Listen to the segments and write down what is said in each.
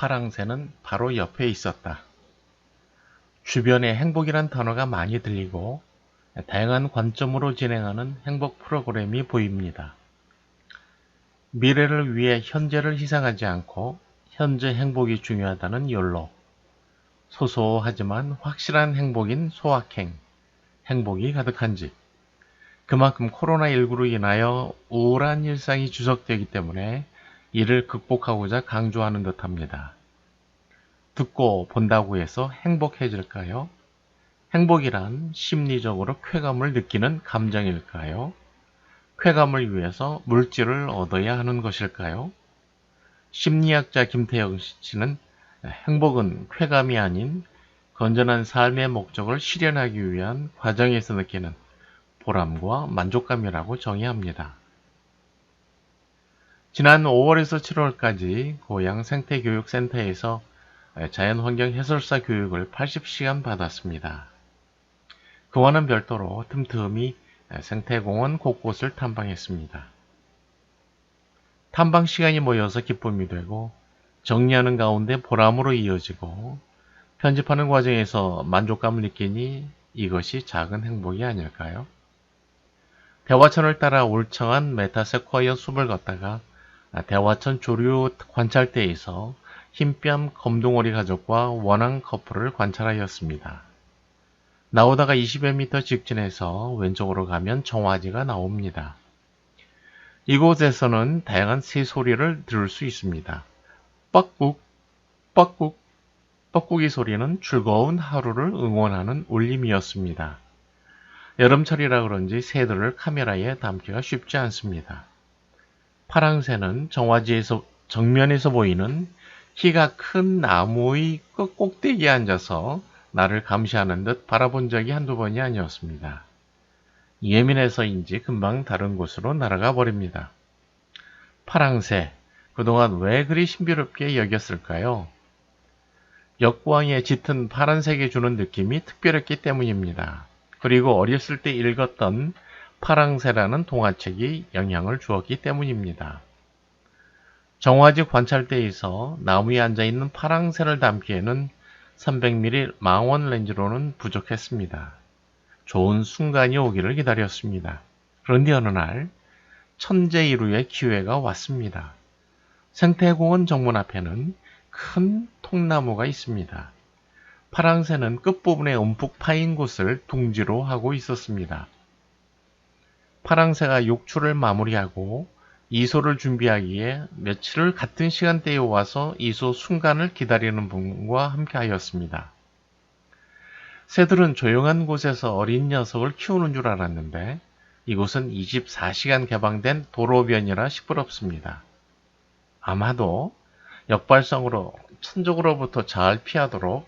파랑새는 바로 옆에 있었다. 주변에 행복이란 단어가 많이 들리고 다양한 관점으로 진행하는 행복 프로그램이 보입니다. 미래를 위해 현재를 희생하지 않고 현재 행복이 중요하다는 욜로. 소소하지만 확실한 행복인 소확행, 행복이 가득한 집. 그만큼 코로나19로 인하여 우울한 일상이 지속되기 때문에 이를 극복하고자 강조하는 듯합니다. 듣고 본다고 해서 행복해질까요? 행복이란 심리적으로 쾌감을 느끼는 감정일까요? 쾌감을 위해서 물질을 얻어야 하는 것일까요? 심리학자 김태영 씨는 행복은 쾌감이 아닌 건전한 삶의 목적을 실현하기 위한 과정에서 느끼는 보람과 만족감이라고 정의합니다. 지난 5월에서 7월까지 고양 생태교육센터에서 자연환경 해설사 교육을 80시간 받았습니다. 그와는 별도로 틈틈이 생태공원 곳곳을 탐방했습니다. 탐방 시간이 모여서 기쁨이 되고 정리하는 가운데 보람으로 이어지고 편집하는 과정에서 만족감을 느끼니 이것이 작은 행복이 아닐까요? 대화천을 따라 울창한 메타세콰이어 숲을 걷다가 대화천 조류 관찰대에서 흰뺨 검둥오리 가족과 원앙 커플을 관찰하였습니다. 나오다가 20여 미터 직진해서 왼쪽으로 가면 정화지가 나옵니다. 이곳에서는 다양한 새소리를 들을 수 있습니다. 뻑국, 뻑국, 뻑국이 소리는 즐거운 하루를 응원하는 울림이었습니다. 여름철이라 그런지 새들을 카메라에 담기가 쉽지 않습니다. 파랑새는 정화지에서 정면에서 보이는 키가 큰 나무의 꼭대기에 앉아서 나를 감시하는 듯 바라본 적이 한두 번이 아니었습니다. 예민해서인지 금방 다른 곳으로 날아가 버립니다. 파랑새, 그동안 왜 그리 신비롭게 여겼을까요? 역광에 짙은 파란색이 주는 느낌이 특별했기 때문입니다. 그리고 어렸을 때 읽었던 파랑새라는 동화책이 영향을 주었기 때문입니다. 정화지 관찰대에서 나무에 앉아있는 파랑새를 담기에는 300mm 망원 렌즈로는 부족했습니다. 좋은 순간이 오기를 기다렸습니다. 그런데 어느 날 천재이루의 기회가 왔습니다. 생태공원 정문 앞에는 큰 통나무가 있습니다. 파랑새는 끝부분에 움푹 파인 곳을 둥지로 하고 있었습니다. 파랑새가 욕출을 마무리하고 이소를 준비하기에 며칠을 같은 시간대에 와서 이소 순간을 기다리는 분과 함께 하였습니다. 새들은 조용한 곳에서 어린 녀석을 키우는 줄 알았는데 이곳은 24시간 개방된 도로변이라 시끄럽습니다. 아마도 역발성으로 천적으로부터 잘 피하도록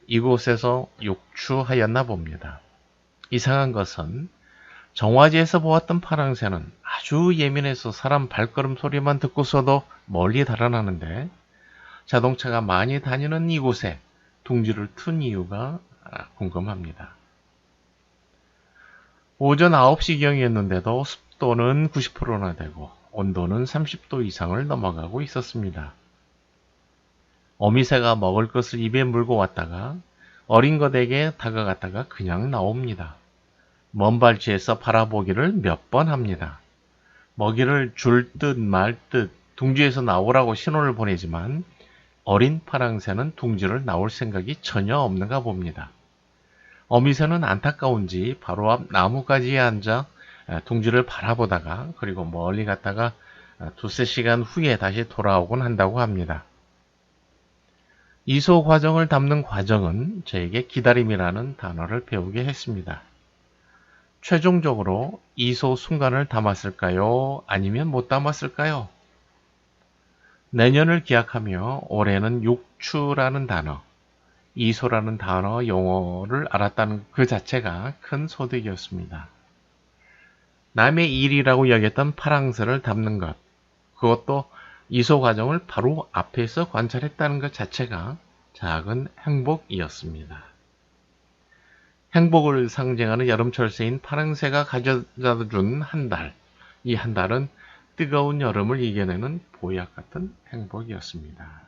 이곳에서 욕추하였나 봅니다. 이상한 것은 정화지에서 보았던 파랑새는 아주 예민해서 사람 발걸음 소리만 듣고서도 멀리 달아나는데 자동차가 많이 다니는 이곳에 둥지를 튼 이유가 궁금합니다. 오전 9시경이었는데도 습도는 90%나 되고 온도는 30도 이상을 넘어가고 있었습니다. 어미새가 먹을 것을 입에 물고 왔다가 어린 것에게 다가갔다가 그냥 나옵니다. 먼 발치에서 바라보기를 몇 번 합니다. 먹이를 줄 듯 말 듯 둥지에서 나오라고 신호를 보내지만 어린 파랑새는 둥지를 나올 생각이 전혀 없는가 봅니다. 어미새는 안타까운지 바로 앞 나무가지에 앉아 둥지를 바라보다가 그리고 멀리 갔다가 두세 시간 후에 다시 돌아오곤 한다고 합니다. 이소 과정을 담는 과정은 저에게 기다림이라는 단어를 배우게 했습니다. 최종적으로 이소 순간을 담았을까요? 아니면 못 담았을까요? 내년을 기약하며 올해는 욕추라는 단어, 이소라는 단어 용어를 알았다는 그 자체가 큰 소득이었습니다. 남의 일이라고 여겼던 파랑새를 담는 것, 그것도 이소 과정을 바로 앞에서 관찰했다는 것 자체가 작은 행복이었습니다. 행복을 상징하는 여름철새인 파랑새가 가져다준 한 달, 이 한 달은 뜨거운 여름을 이겨내는 보약 같은 행복이었습니다.